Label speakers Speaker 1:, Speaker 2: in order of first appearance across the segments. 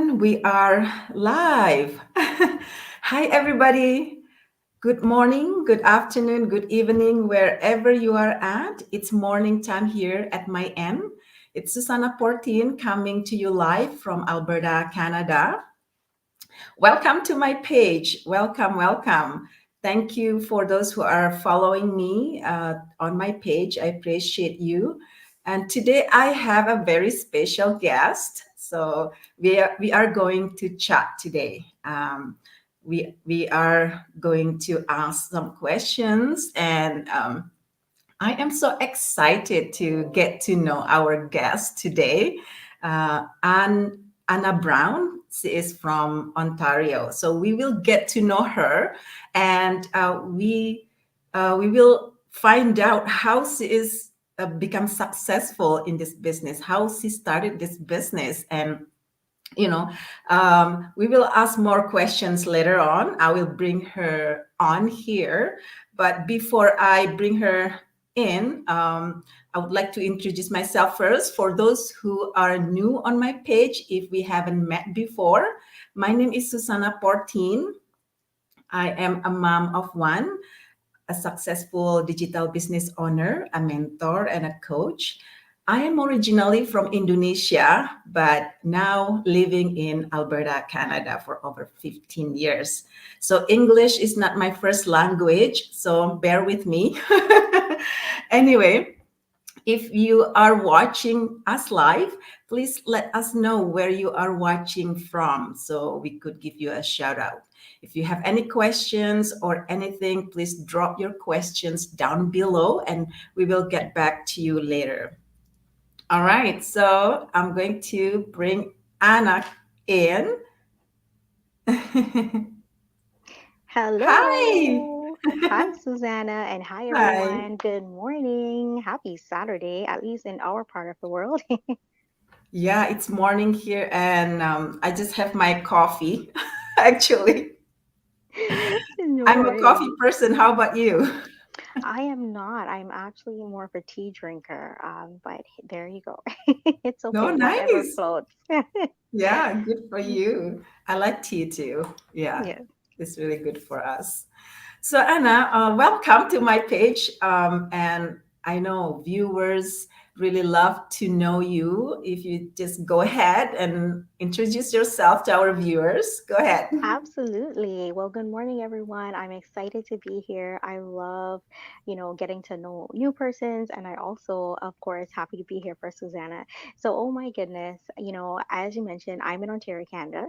Speaker 1: And we are live. Hi, everybody. Good morning, good afternoon, good evening, wherever you are at. It's morning time here at my end. It's Susana 14 coming to you live from Alberta, Canada. Welcome to my page. Welcome, welcome. Thank you for those who are following me on my page. I appreciate you. And today I have a very special guest. So we are going to chat today. We are going to ask some questions, and I am so excited to get to know our guest today, Anna Browne. She is from Ontario, so we will get to know her, and we will find out how she is become successful in this business, how she started this business, and you know we will ask more questions later on. I will bring her on here, but before I bring her in, I would like to introduce myself first for those who are new on my page. If we haven't met before, my name is Susana 14. I am a mom of one, a successful digital business owner, a mentor, and a coach. I am originally from Indonesia, but now living in Alberta, Canada for over 15 years. So English is not my first language, so bear with me. Anyway, if you are watching us live, please let us know where you are watching from so we could give you a shout out. If you have any questions or anything, please drop your questions down below and we will get back to you later. All right, so I'm going to bring Anna in. Hi.
Speaker 2: Hello. Hi, Susanna, and hi,
Speaker 1: Hi.
Speaker 2: everyone. Good morning. Happy Saturday, at least in our part of the world.
Speaker 1: Yeah, it's morning here and I just have my coffee actually.
Speaker 2: No
Speaker 1: I'm a coffee
Speaker 2: worries.
Speaker 1: person. How about you?
Speaker 2: I am not. I'm actually more of a tea drinker. But there you go. It's
Speaker 1: No,
Speaker 2: okay. Whatever
Speaker 1: nice.
Speaker 2: floats.
Speaker 1: Yeah, good for you. I like tea too. Yeah,
Speaker 2: Yeah.
Speaker 1: it's really good for us. So, Anna, welcome to my page. And I know viewers really love to know you. If you just go ahead and introduce yourself to our viewers, go ahead.
Speaker 2: Absolutely. Well, good morning, everyone. I'm excited to be here. I love, getting to know new persons. And I also, of course, happy to be here for Susanna. So, oh my goodness, as you mentioned, I'm in Ontario, Canada,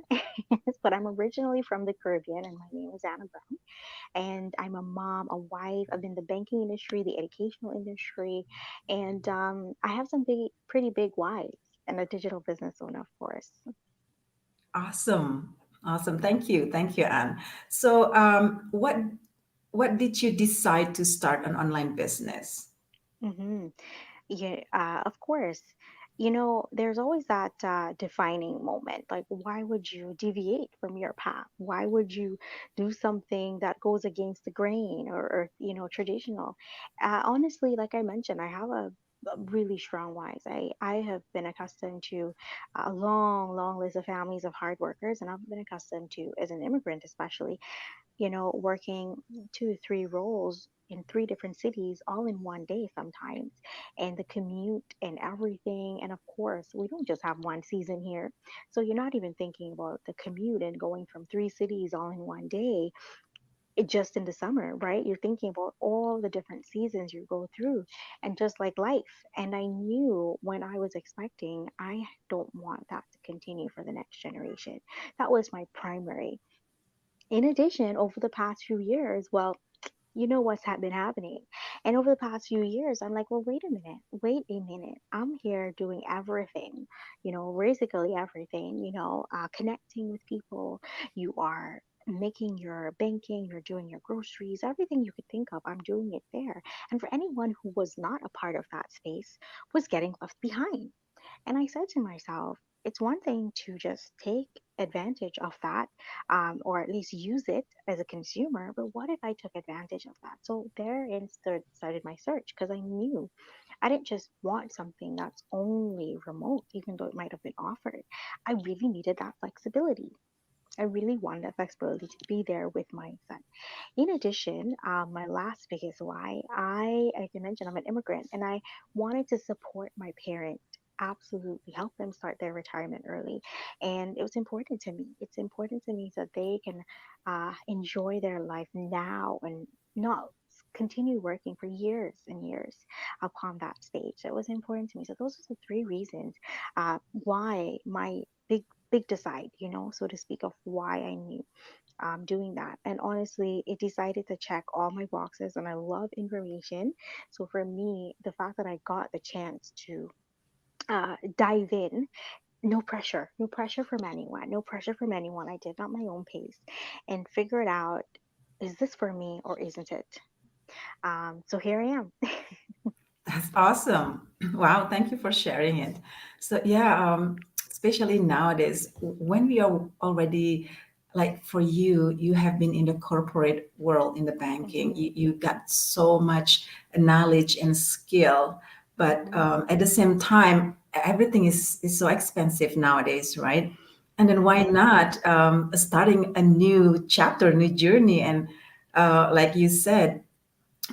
Speaker 2: but I'm originally from the Caribbean, and my name is Anna Brown. And I'm a mom, a wife. I've been in the banking industry, the educational industry, and I have some pretty big wives and a digital business owner, of course.
Speaker 1: Awesome. Awesome. Thank you. Thank you, Anne. So, what did you decide to start an online business?
Speaker 2: hmm Yeah, of course. There's always that defining moment. Like, why would you deviate from your path? Why would you do something that goes against the grain or traditional? Honestly, like I mentioned, I have a really strong wise. I have been accustomed to a long, long list of families of hard workers, and I've been accustomed to, as an immigrant especially, working 2 3 roles in 3 different cities all in one day sometimes, and the commute and everything. And of course, we don't just have one season here. So you're not even thinking about the commute and going from 3 cities all in one day, just in the summer, right? You're thinking about all the different seasons you go through, and just like life. And I knew when I was expecting, I don't want that to continue for the next generation. That was my primary. In addition, over the past few years, well, been happening. And over the past few years, I'm like, well, wait a minute. I'm here doing everything, basically everything, connecting with people. You are making your banking, you're doing your groceries, everything you could think of, I'm doing it there. And for anyone who was not a part of that space, was getting left behind. And I said to myself, it's one thing to just take advantage of that, or at least use it as a consumer. But what if I took advantage of that? So therein started my search, because I knew I didn't just want something that's only remote, even though it might have been offered. I really needed that flexibility. I really wanted that flexibility to be there with my son. In addition, my last biggest why, like I mentioned, I'm an immigrant and I wanted to support my parents, absolutely help them start their retirement early. And it was important to me. It's important to me so that they can enjoy their life now and not continue working for years and years upon that stage. So it was important to me. So those are the three reasons why my big decide, so to speak, of why I knew doing that. And honestly, it decided to check all my boxes, and I love information. So for me, the fact that I got the chance to dive in, no pressure from anyone, no pressure from anyone. I did it at my own pace and figure it out. Is this for me or isn't it? So here I am.
Speaker 1: That's awesome. Wow, thank you for sharing it. So yeah, especially nowadays when we are already, like for you, you have been in the corporate world in the banking.
Speaker 2: Hmm.
Speaker 1: You got so much knowledge and skill, but
Speaker 2: Hmm.
Speaker 1: at the same time, everything is so expensive nowadays, right? And then why
Speaker 2: Hmm.
Speaker 1: not starting a new chapter, new journey, and like you said,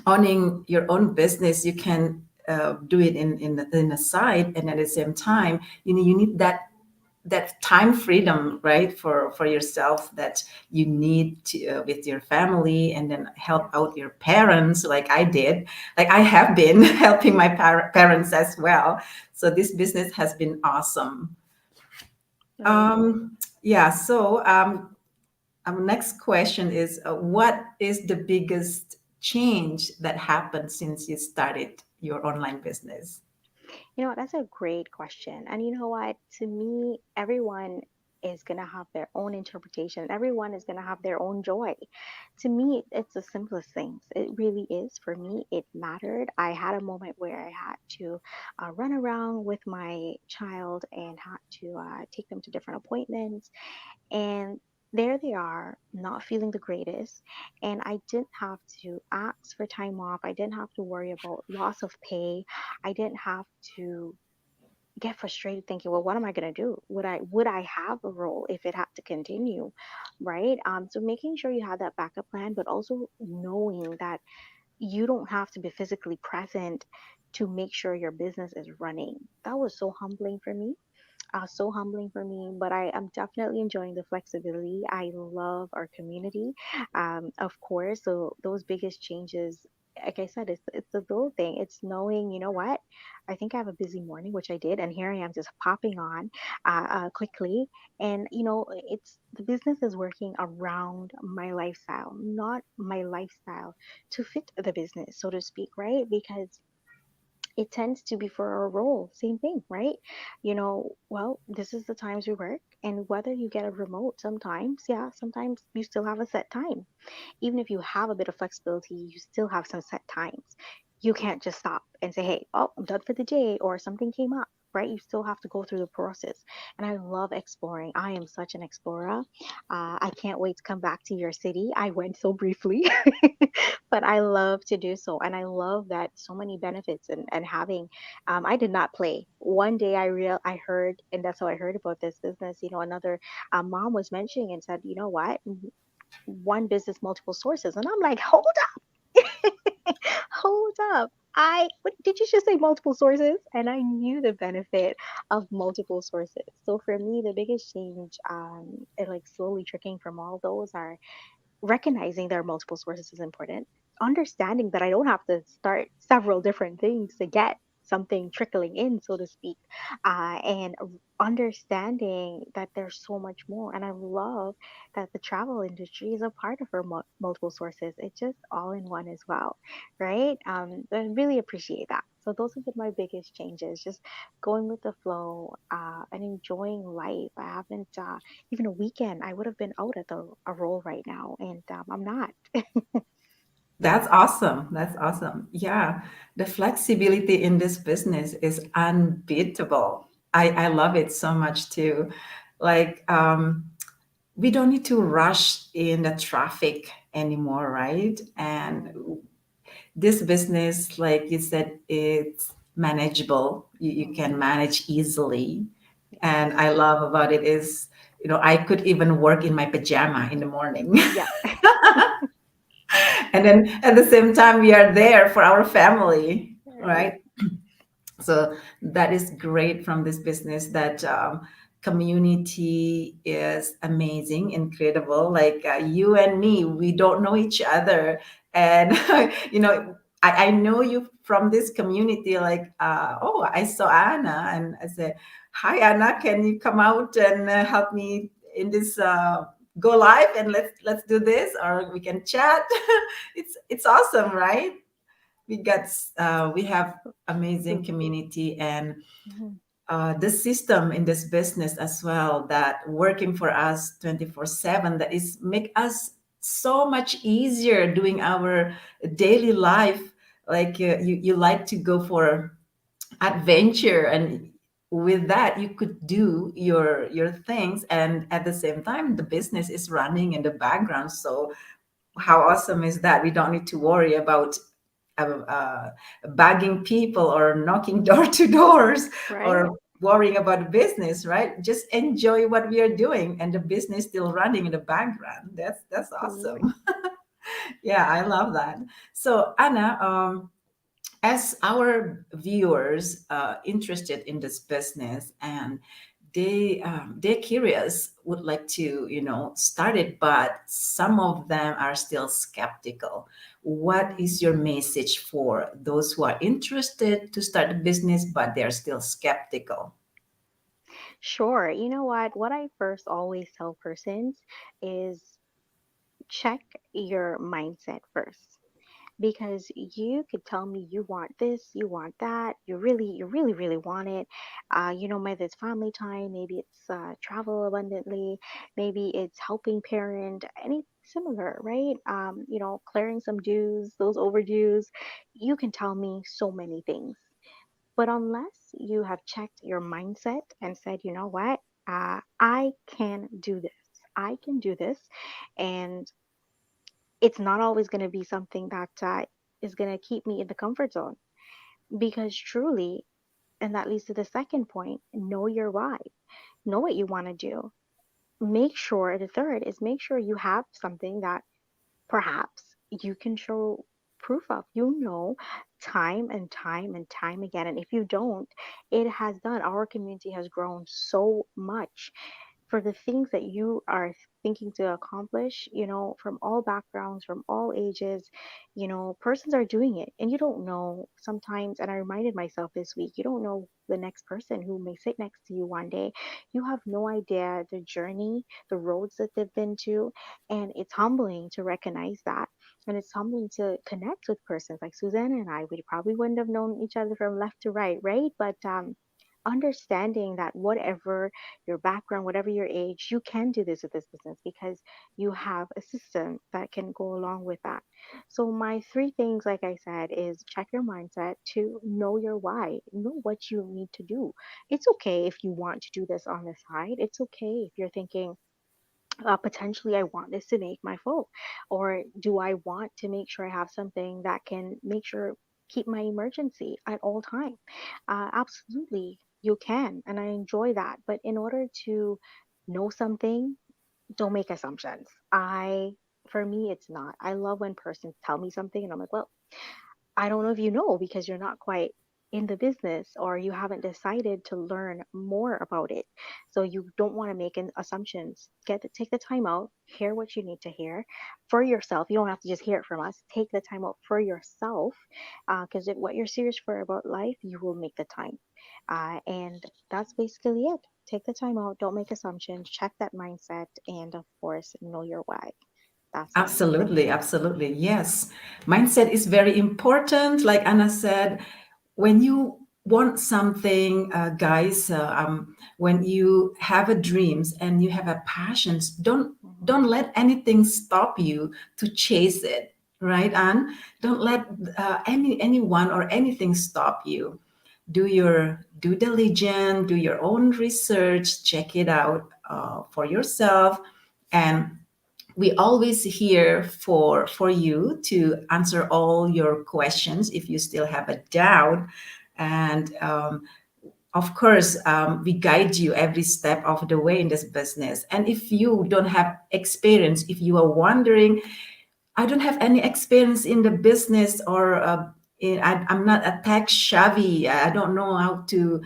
Speaker 1: owning your own business, you can do it in a side, and at the same time, you need that time freedom, right, for yourself, that you need to with your family, and then help out
Speaker 2: Yes.
Speaker 1: your parents, like I did, like I have been helping my parents as well. So this business has been awesome.
Speaker 2: Right.
Speaker 1: Yeah, so our next question is, what is the biggest change that happened since you started your online business?
Speaker 2: That's a great question. And you know what? To me, everyone is going to have their own interpretation. Everyone is going to have their own joy. To me, it's the simplest things. It really is. For me, it mattered. I had a moment where I had to run around with my child and had to take them to different appointments. And there they are, not feeling the greatest. And I didn't have to ask for time off. I didn't have to worry about loss of pay. I didn't have to get frustrated thinking, well, what am I going to do? Would I have a role if it had to continue, right? So making sure you have that backup plan, but also knowing that you don't have to be physically present to make sure your business is running. That was so humbling for me, so humbling for me, but I am definitely enjoying the flexibility. I love our community, of course. So those biggest changes, like I said, it's the little thing. It's knowing, you know what, I think I have a busy morning, which I did, and here I am just popping on quickly. And it's the business is working around my lifestyle, not my lifestyle to fit the business, so to speak, right? Because it tends to be for a role. Same thing, right? Well, this is the times we work, and whether you get a remote sometimes, yeah, sometimes you still have a set time. Even if you have a bit of flexibility, you still have some set times. You can't just stop and say, hey, oh, I'm done for the day, or something came up, right? You still have to go through the process. And I love exploring. I am such an explorer. I can't wait to come back to your city. I went so briefly, but I love to do so. And I love that so many benefits, and having, I did not play. One day I heard, and that's how I heard about this business. Another mom was mentioning and said, you know what? One business, multiple sources. And I'm like, hold up, hold up. What did you just say, multiple sources? And I knew the benefit of multiple sources. So for me, the biggest change, and like slowly tricking from all those, are recognizing there are multiple sources is important. Understanding that I don't have to start several different things to get something trickling in, so to speak, and understanding that there's so much more. And I love that the travel industry is a part of our multiple sources. It's just all in one as well, right? I really appreciate that. So those have been my biggest changes, just going with the flow, and enjoying life. I haven't even a weekend, I would have been out at a role right now, and I'm not.
Speaker 1: That's awesome. That's awesome. Yeah, the flexibility in this business is unbeatable. I love it so much too. Like, we don't need to rush in the traffic anymore, right? And
Speaker 2: Mm-hmm.
Speaker 1: this business, like you said, it's manageable. You can
Speaker 2: Mm-hmm.
Speaker 1: manage easily. And
Speaker 2: Yes.
Speaker 1: I love about it is, I could even work in my pajama in the morning.
Speaker 2: Yeah.
Speaker 1: And then at the same time, we are there for our family,
Speaker 2: Right.
Speaker 1: right? So that is great from this business, that community is amazing, incredible. Like, you and me, we don't know each other. And I know you from this community. Like, oh, I saw Anna, and I said, hi Anna, can you come out and help me in this, go live, and let's do this, or we can chat. It's awesome, right? We have amazing
Speaker 2: Absolutely.
Speaker 1: community, and
Speaker 2: Mhm.
Speaker 1: the system in this business as well, that working for us 24/7, that is make us so much easier doing our daily life. Like, you like to go for adventure, and with that you could do your things, and at the same time the business is running in the background. So how awesome is that? We don't need to worry about bagging people or knocking door to doors,
Speaker 2: Right.
Speaker 1: or worrying about business, right? Just enjoy what we are doing, and the business still running in the background. That's
Speaker 2: Absolutely.
Speaker 1: awesome. Yeah, I love that. So Anna, as our viewers interested in this business, and they're curious, would like to start it, but some of them are still skeptical. What
Speaker 2: Mm.
Speaker 1: is your message for those who are interested to start a business but they're still skeptical?
Speaker 2: Sure. You know what? What I first always tell persons is check your mindset first. Because you could tell me you want this, you want that, you really want it. Maybe it's family time, maybe it's travel abundantly, maybe it's helping parent, any similar, right? Clearing some dues, those overdues. You can tell me so many things. But unless you have checked your mindset and said, you know what, I can do this. I can do this. And it's not always going to be something that is going to keep me in the comfort zone, because truly, and that leads to the second point, know your why, know what you want to do. Make sure, the third is, make sure you have something that perhaps you can show proof of, time and time and time again. And if you don't, it has done, our community has grown so much for the things that you are thinking to accomplish, from all backgrounds, from all ages, persons are doing it. And you don't know sometimes, and I reminded myself this week, you don't know the next person who may sit next to you one day. You have no idea the journey, the roads that they've been to. And it's humbling to recognize that. And it's humbling to connect with persons like Susanna and I. We probably wouldn't have known each other from left to right, right? But understanding that whatever your background, whatever your age, you can do this with this business because you have a system that can go along with that. So, my three things, like I said, is check your mindset, to know your why, know what you need to do. It's okay if you want to do this on the side. It's okay if you're thinking, potentially I want this to make my full, or do I want to make sure I have something that can make sure keep my emergency at all time. Absolutely, you can, and I enjoy that. But in order to know something, don't make assumptions. For me, it's not. I love when persons tell me something and I'm like, well, I don't know if you know because you're not quite in the business, or you haven't decided to learn more about it. So you don't want to make assumptions. Take the time out, hear what you need to hear for yourself. You don't have to just hear it from us. Take the time out for yourself, because what you're serious for about life, you will make the time. And that's basically it. Take the time out. Don't make assumptions. Check that mindset, and of course, know your why. That's it.
Speaker 1: Absolutely, absolutely. Yes. Mindset is very important. Like Anna said, when you want something, guys, when you have a dreams and you have a passions, don't
Speaker 2: Hmm.
Speaker 1: let anything stop you to chase it, right, Anne? Don't let anyone or anything stop you. do your due diligence, do your own research, check it out for yourself. And we always here for you to answer all your questions if you still have a doubt. And of course, we guide you every step of the way in this business. And if you don't have experience, if you are wondering, I don't have any experience in the business, or I'm not a tech savvy, I don't know how to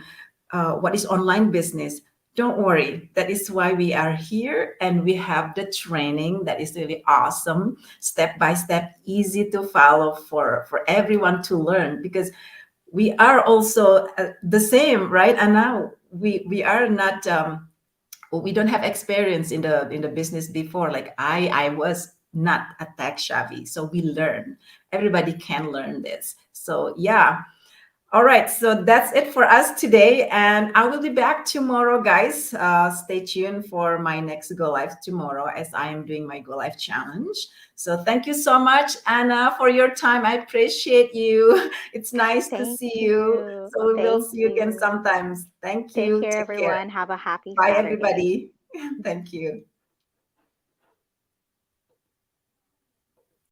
Speaker 1: what is online business. Don't worry. That is why we are here, and we have the training that is really awesome, step by step, easy to follow for everyone to learn. Because we are also the same, right? And now we are not. We don't have experience in the business before. Like I was not a tech savvy, so we learn. Everybody can learn this. So yeah, all right, so that's it for us today, and I will be back tomorrow, guys. Stay tuned for my next Go Live tomorrow, as I am doing my Go Live challenge. So thank you so much, Anna, for your time. I appreciate you. It's nice to
Speaker 2: Thank
Speaker 1: see you.
Speaker 2: you.
Speaker 1: So we will
Speaker 2: Thank
Speaker 1: see you again
Speaker 2: you.
Speaker 1: sometimes. Thank
Speaker 2: Take
Speaker 1: you.
Speaker 2: care,
Speaker 1: Take care.
Speaker 2: everyone. Have a happy
Speaker 1: Bye,
Speaker 2: Saturday.
Speaker 1: everybody. Thank you.